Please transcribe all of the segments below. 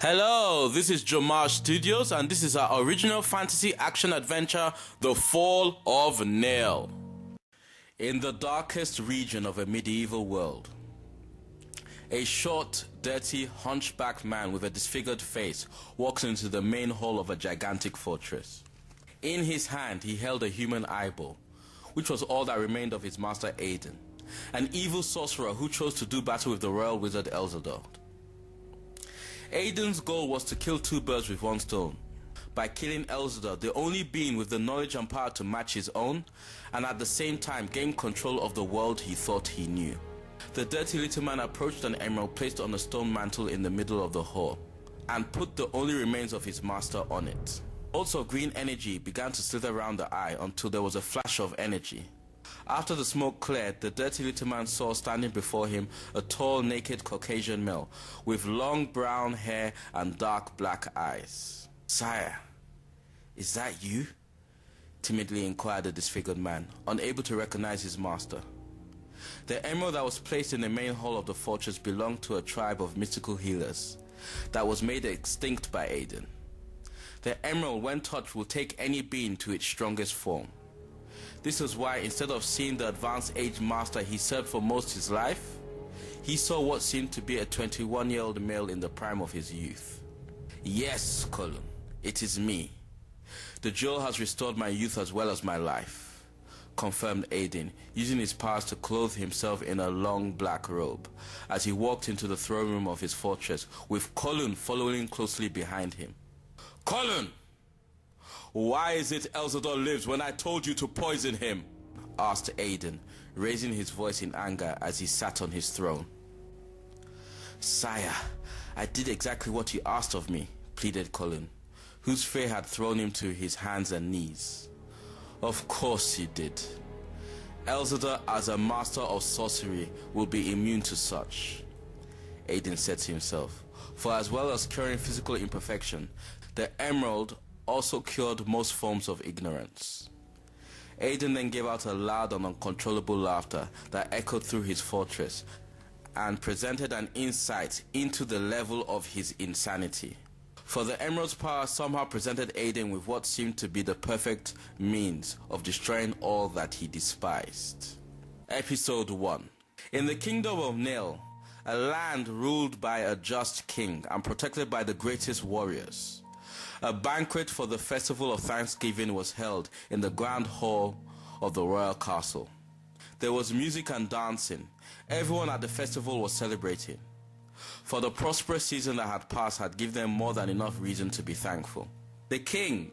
Hello, this is JOMAJ Studios and this is our original fantasy action adventure, The Fall of Nale. In the darkest region of a medieval world, a short, dirty, hunchbacked man with a disfigured face walks into the main hall of a gigantic fortress. In his hand he held a human eyeball, which was all that remained of his master Aiden, an evil sorcerer who chose to do battle with the royal wizard Elzador. Aiden's goal was to kill two birds with one stone, by killing Elzador, the only being with the knowledge and power to match his own, and at the same time gain control of the world he thought he knew. The dirty little man approached an emerald placed on a stone mantle in the middle of the hall, and put the only remains of his master on it. Also, green energy began to slither around the eye until there was a flash of energy. After the smoke cleared, the dirty little man saw standing before him a tall, naked Caucasian male with long brown hair and dark black eyes. "Sire, is that you?" timidly inquired the disfigured man, unable to recognize his master. The emerald that was placed in the main hall of the fortress belonged to a tribe of mystical healers that was made extinct by Aiden. The emerald, when touched, will take any being to its strongest form. This was why, instead of seeing the advanced age master he served for most of his life, he saw what seemed to be a 21-year-old male in the prime of his youth. "Yes, Colin, it is me. The jewel has restored my youth as well as my life," confirmed Aiden, using his powers to clothe himself in a long black robe as he walked into the throne room of his fortress, with Colin following closely behind him. "Colin! Why is it Elzador lives when I told you to poison him?" asked Aiden, raising his voice in anger as he sat on his throne. "Sire, I did exactly what you asked of me," pleaded Colin, whose fear had thrown him to his hands and knees. "Of course you did. Elzador, as a master of sorcery, will be immune to such," Aiden said to himself, for as well as curing physical imperfection, the emerald also cured most forms of ignorance. Aiden then gave out a loud and uncontrollable laughter that echoed through his fortress and presented an insight into the level of his insanity. For the emerald's power somehow presented Aiden with what seemed to be the perfect means of destroying all that he despised. Episode 1. In the kingdom of Nale, a land ruled by a just king and protected by the greatest warriors, a banquet for the festival of Thanksgiving was held in the grand hall of the royal castle. There was music and dancing. Everyone at the festival was celebrating, for the prosperous season that had passed had given them more than enough reason to be thankful. The king,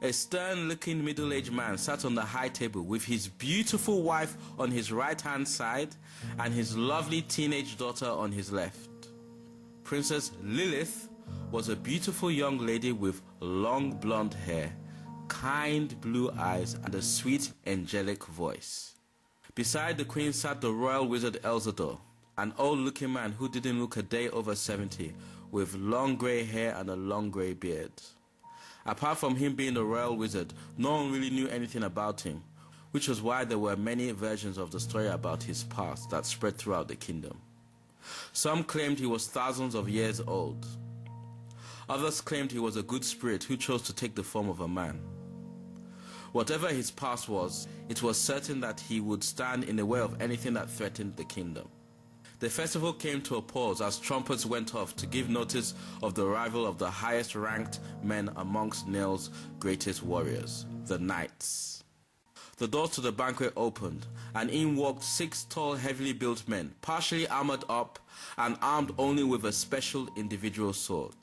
a stern-looking middle-aged man, sat on the high table with his beautiful wife on his right-hand side and his lovely teenage daughter on his left. Princess Lilith was a beautiful young lady with long blonde hair, kind blue eyes, and a sweet angelic voice. Beside the queen sat the royal wizard Elzador, an old-looking man who didn't look a day over 70, with long grey hair and a long grey beard. Apart from him being the royal wizard, no one really knew anything about him, which was why there were many versions of the story about his past that spread throughout the kingdom. Some claimed he was thousands of years old. Others claimed he was a good spirit who chose to take the form of a man. Whatever his past was, it was certain that he would stand in the way of anything that threatened the kingdom. The festival came to a pause as trumpets went off to give notice of the arrival of the highest ranked men amongst Nale's greatest warriors, the knights. The doors to the banquet opened, and in walked 6 tall, heavily built men, partially armored up and armed only with a special individual sword.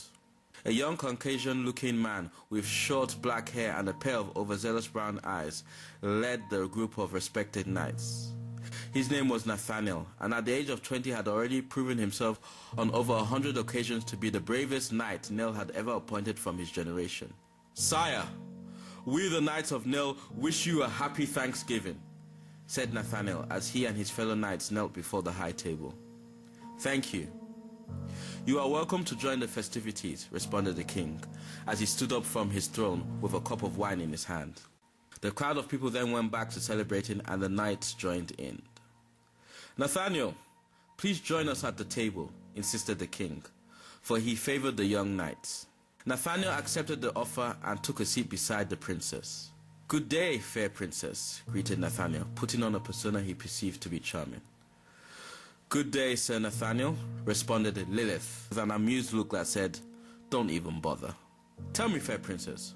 A young Caucasian-looking man with short black hair and a pair of overzealous brown eyes led the group of respected knights. His name was Nathaniel, and at the age of 20 had already proven himself on over 100 occasions to be the bravest knight Nale had ever appointed from his generation. "Sire, we the knights of Nale wish you a happy Thanksgiving," said Nathaniel as he and his fellow knights knelt before the high table. "Thank you. You are welcome to join the festivities," responded the king, as he stood up from his throne with a cup of wine in his hand. The crowd of people then went back to celebrating, and the knights joined in. "Nathaniel, please join us at the table," insisted the king, for he favored the young knights. Nathaniel accepted the offer and took a seat beside the princess. "Good day, fair princess," greeted Nathaniel, putting on a persona he perceived to be charming. "Good day, Sir Nathaniel," responded Lilith, with an amused look that said, "Don't even bother. Tell me, fair princess,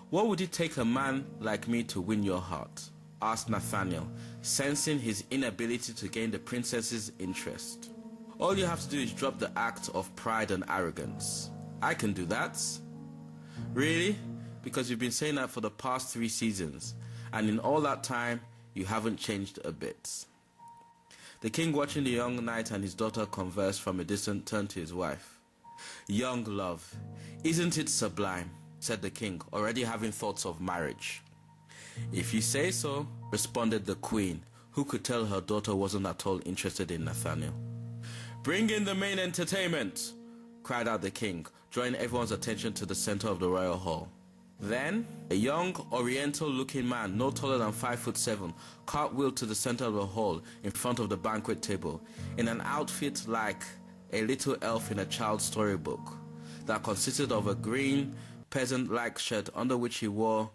what would it take a man like me to win your heart?" asked Nathaniel, sensing his inability to gain the princess's interest. "All you have to do is drop the act of pride and arrogance. I can do that." "Really? Because you've been saying that for the past 3 seasons, and in all that time, you haven't changed a bit." The king, watching the young knight and his daughter converse from a distance, turned to his wife. "Young love, isn't it sublime?" said the king, already having thoughts of marriage. "If you say so," responded the queen, who could tell her daughter wasn't at all interested in Nathaniel. "Bring in the main entertainment," cried out the king, drawing everyone's attention to the center of the royal hall. Then, a young, oriental-looking man, no taller than 5'7", cartwheeled to the center of the hall in front of the banquet table, in an outfit like a little elf in a child's storybook, that consisted of a green, peasant-like shirt under which he wore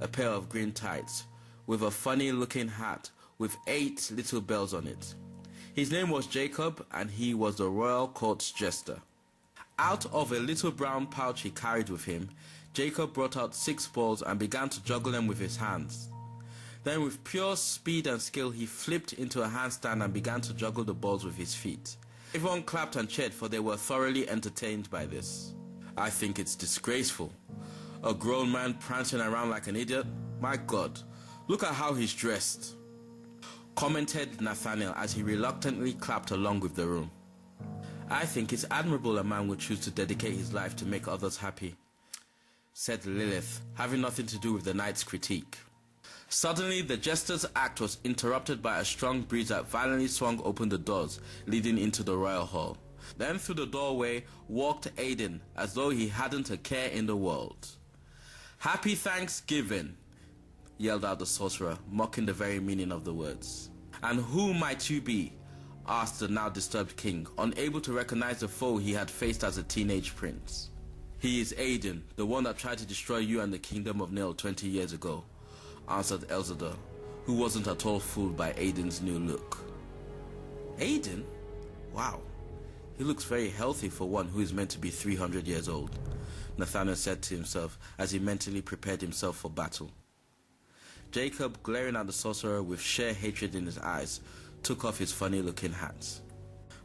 a pair of green tights, with a funny-looking hat with 8 little bells on it. His name was Jacob, and he was the royal court's jester. Out of a little brown pouch he carried with him, Jacob brought out 6 balls and began to juggle them with his hands. Then with pure speed and skill he flipped into a handstand and began to juggle the balls with his feet. Everyone clapped and cheered, for they were thoroughly entertained by this. "I think it's disgraceful. A grown man prancing around like an idiot. My God, look at how he's dressed," commented Nathaniel as he reluctantly clapped along with the room. "I think it's admirable a man would choose to dedicate his life to make others happy," said Lilith, having nothing to do with the knight's critique. Suddenly, the jester's act was interrupted by a strong breeze that violently swung open the doors leading into the royal hall. Then through the doorway walked Aiden, as though he hadn't a care in the world. "Happy Thanksgiving," yelled out the sorcerer, mocking the very meaning of the words. "And who might you be?" asked the now disturbed king, unable to recognize the foe he had faced as a teenage prince. "He is Aiden, the one that tried to destroy you and the kingdom of Nale 20 years ago," answered Elzador, who wasn't at all fooled by Aiden's new look. "Aiden? Wow, he looks very healthy for one who is meant to be 300 years old," Nathaniel said to himself as he mentally prepared himself for battle. Jacob, glaring at the sorcerer with sheer hatred in his eyes, took off his funny-looking hat.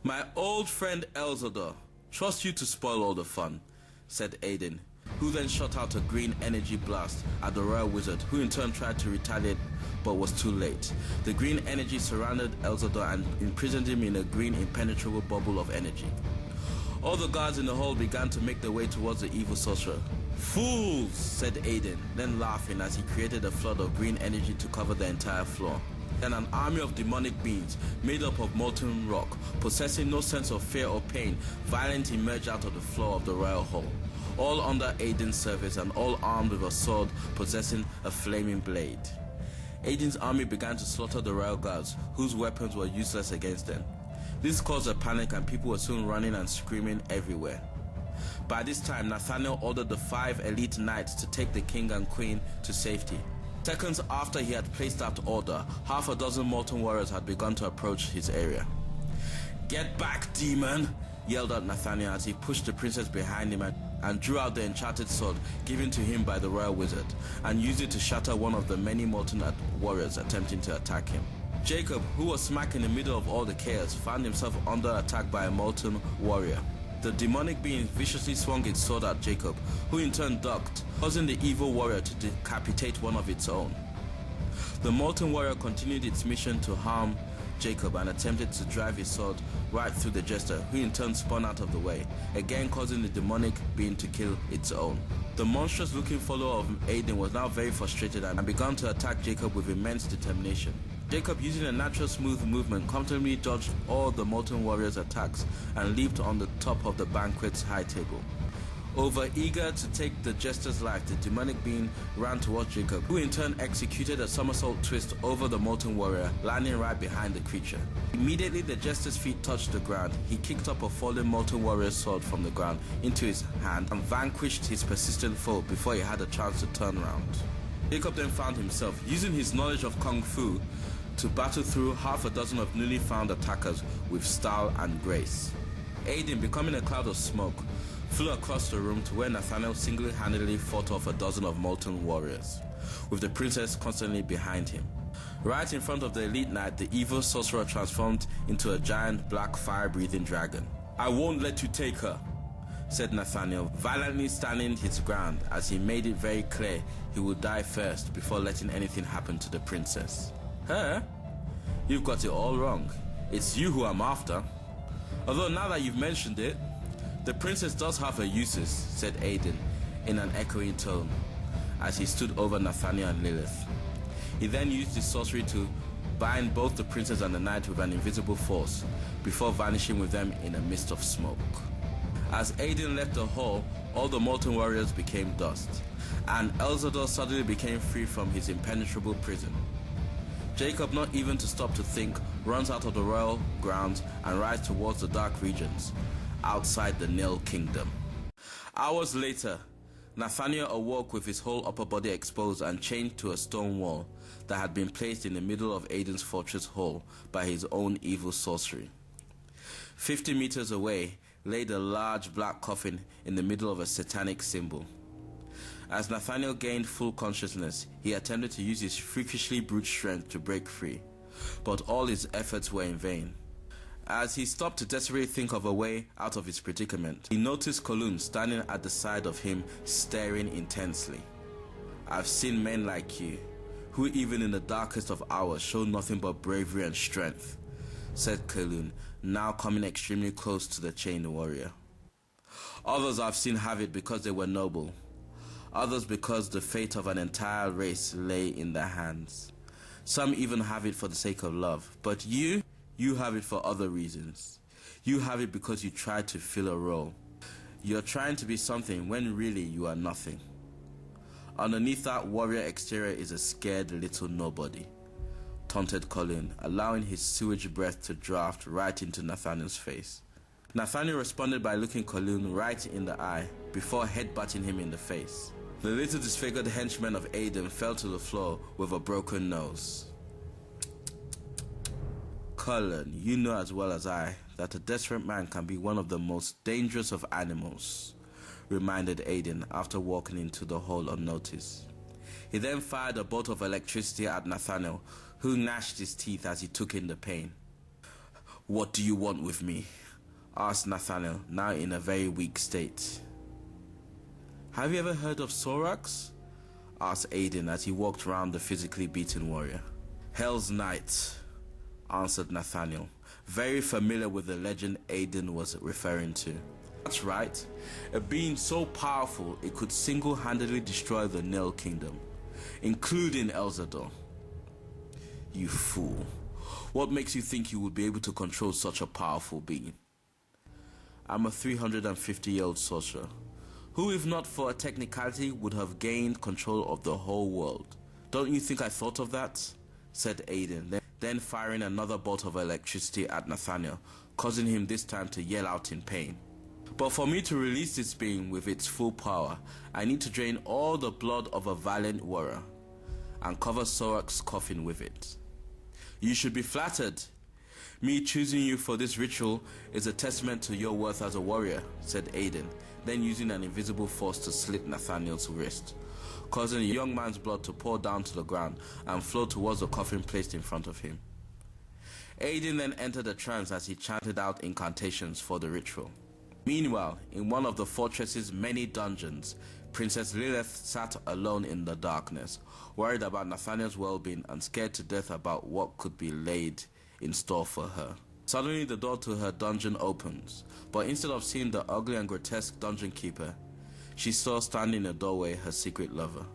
"My old friend Elzador, trust you to spoil all the fun," said Aiden, who then shot out a green energy blast at the royal wizard, who in turn tried to retaliate but was too late. The green energy surrounded Elzador and imprisoned him in a green impenetrable bubble of energy. All the guards in the hall began to make their way towards the evil sorcerer. "Fools!" said Aiden, then laughing as he created a flood of green energy to cover the entire floor. Then an army of demonic beings, made up of molten rock, possessing no sense of fear or pain, violently emerged out of the floor of the royal hall, all under Aiden's service and all armed with a sword possessing a flaming blade. Aiden's army began to slaughter the royal guards, whose weapons were useless against them. This caused a panic and people were soon running and screaming everywhere. By this time, Nathaniel ordered the 5 elite knights to take the king and queen to safety. Seconds after he had placed that order, half a dozen molten warriors had begun to approach his area. "Get back, demon!" yelled out Nathaniel as he pushed the princess behind him and drew out the enchanted sword given to him by the royal wizard, and used it to shatter one of the many molten warriors attempting to attack him. Jacob, who was smack in the middle of all the chaos, found himself under attack by a molten warrior. The demonic being viciously swung its sword at Jacob, who in turn ducked, causing the evil warrior to decapitate one of its own. The molten warrior continued its mission to harm Jacob and attempted to drive his sword right through the jester, who in turn spun out of the way, again causing the demonic being to kill its own. The monstrous-looking follower of Aiden was now very frustrated and began to attack Jacob with immense determination. Jacob, using a natural smooth movement, comfortably dodged all the molten warrior's attacks and leaped on the top of the banquet's high table. Over-eager to take the jester's life, the demonic being ran towards Jacob, who in turn executed a somersault twist over the molten warrior, landing right behind the creature. Immediately the jester's feet touched the ground, he kicked up a fallen molten warrior's sword from the ground into his hand and vanquished his persistent foe before he had a chance to turn around. Jacob then found himself using his knowledge of Kung Fu to battle through half a dozen of newly found attackers with style and grace. Aiden, becoming a cloud of smoke, flew across the room to where Nathaniel single-handedly fought off a dozen of molten warriors, with the princess constantly behind him. Right in front of the elite knight, the evil sorcerer transformed into a giant black fire-breathing dragon. "I won't let you take her," said Nathaniel, violently standing his ground as he made it very clear he would die first before letting anything happen to the princess. "Her? You've got it all wrong. It's you who I'm after. Although now that you've mentioned it, the princess does have her uses," said Aiden in an echoing tone as he stood over Nathaniel and Lilith. He then used his sorcery to bind both the princess and the knight with an invisible force before vanishing with them in a mist of smoke. As Aiden left the hall, all the molten warriors became dust, and Elzador suddenly became free from his impenetrable prison. Jacob, not even to stop to think, runs out of the royal grounds and rides towards the dark regions outside the Nale kingdom. Hours later, Nathaniel awoke with his whole upper body exposed and chained to a stone wall that had been placed in the middle of Aiden's fortress hall by his own evil sorcery. 50 meters away lay the large black coffin in the middle of a satanic symbol. As Nathaniel gained full consciousness, he attempted to use his freakishly brute strength to break free, but all his efforts were in vain. As he stopped to desperately think of a way out of his predicament, he noticed Colun standing at the side of him, staring intensely. "I've seen men like you, who even in the darkest of hours show nothing but bravery and strength," said Colun, now coming extremely close to the chained warrior. "Others I've seen have it because they were noble. Others because the fate of an entire race lay in their hands. Some even have it for the sake of love. But you have it for other reasons. You have it because you try to fill a role. You're trying to be something when really you are nothing. Underneath that warrior exterior is a scared little nobody," taunted Colin, allowing his sewage breath to draft right into Nathaniel's face. Nathaniel responded by looking Colin right in the eye before headbutting him in the face. The little disfigured henchman of Aiden fell to the floor with a broken nose. "Colin, you know as well as I that a desperate man can be one of the most dangerous of animals," reminded Aiden after walking into the hall unnoticed. He then fired a bolt of electricity at Nathaniel, who gnashed his teeth as he took in the pain. "What do you want with me?" asked Nathaniel, now in a very weak state. "Have you ever heard of Sorax?" asked Aiden as he walked round the physically beaten warrior. "Hell's Knight," answered Nathaniel, very familiar with the legend Aiden was referring to. "That's right, a being so powerful it could single-handedly destroy the Nale kingdom, including Elzador." "You fool. What makes you think you would be able to control such a powerful being?" "I'm a 350-year-old sorcerer, who if not for a technicality would have gained control of the whole world. Don't you think I thought of that?" said Aiden, then firing another bolt of electricity at Nathaniel, causing him this time to yell out in pain. "But for me to release this being with its full power, I need to drain all the blood of a valiant warrior and cover Sorak's coffin with it." "You should be flattered. Me choosing you for this ritual is a testament to your worth as a warrior," said Aiden, then using an invisible force to slit Nathaniel's wrist, causing the young man's blood to pour down to the ground and flow towards the coffin placed in front of him. Aiden then entered a trance as he chanted out incantations for the ritual. Meanwhile, in one of the fortress's many dungeons, Princess Lilith sat alone in the darkness, worried about Nathaniel's well-being and scared to death about what could be laid in store for her. Suddenly the door to her dungeon opens, but instead of seeing the ugly and grotesque dungeon keeper, she saw standing in the doorway her secret lover.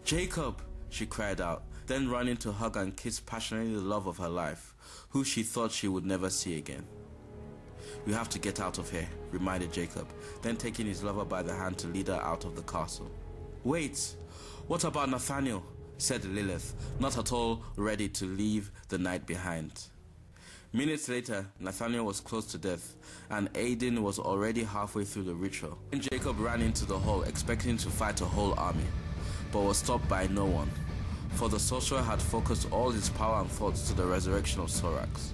"Jacob!" she cried out, then running to hug and kiss passionately the love of her life, who she thought she would never see again. "We have to get out of here," reminded Jacob, then taking his lover by the hand to lead her out of the castle. "Wait, what about Nathaniel?" said Lilith, not at all ready to leave the night behind. Minutes later, Nathaniel was close to death, and Aiden was already halfway through the ritual. And Jacob ran into the hall, expecting to fight a whole army, but was stopped by no one, for the sorcerer had focused all his power and thoughts to the resurrection of Sorax.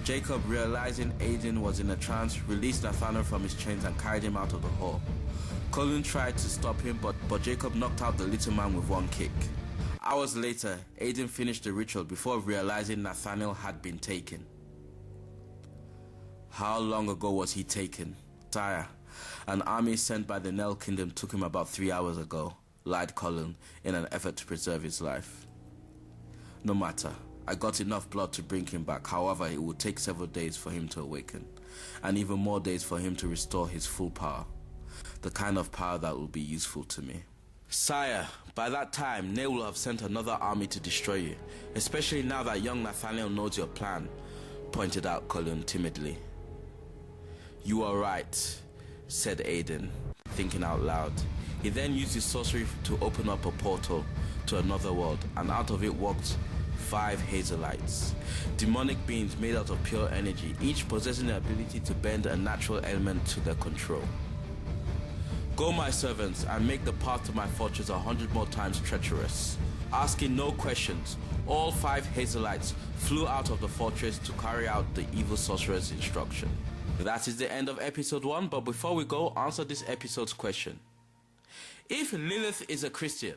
Jacob, realizing Aiden was in a trance, released Nathaniel from his chains and carried him out of the hall. Colin tried to stop him, but Jacob knocked out the little man with one kick. Hours later, Aiden finished the ritual before realizing Nathaniel had been taken. How long ago was he taken? "Sire, an army sent by the Nale kingdom took him about 3 hours ago," lied Colin in an effort to preserve his life. "No matter. I got enough blood to bring him back. However, it would take several days for him to awaken, and even more days for him to restore his full power. The kind of power that will be useful to me." "Sire, by that time, Nale will have sent another army to destroy you, especially now that young Nathaniel knows your plan," pointed out Colin timidly. "You are right," said Aiden, thinking out loud. He then used his sorcery to open up a portal to another world, and out of it walked 5 Hazelites, demonic beings made out of pure energy, each possessing the ability to bend a natural element to their control. "Go, my servants, and make the path to my fortress 100 more times treacherous." Asking no questions, all 5 Hazelites flew out of the fortress to carry out the evil sorcerer's instruction. That is the end of episode 1, but before we go, answer this episode's question. If Lilith is a Christian,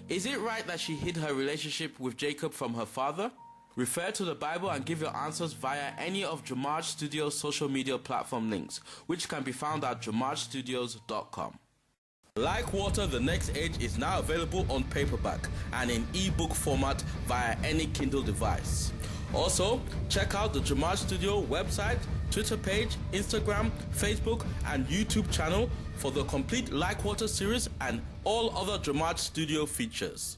is it right that she hid her relationship with Jacob from her father? Refer to the Bible and give your answers via any of JOMAJ Studios' social media platform links, which can be found at jomajstudios.com. Like Water, The Next Age is now available on paperback and in ebook format via any Kindle device. Also, check out the JOMAJ Studio website, Twitter page, Instagram, Facebook, and YouTube channel for the complete Like Water series and all other JOMAJ Studio features.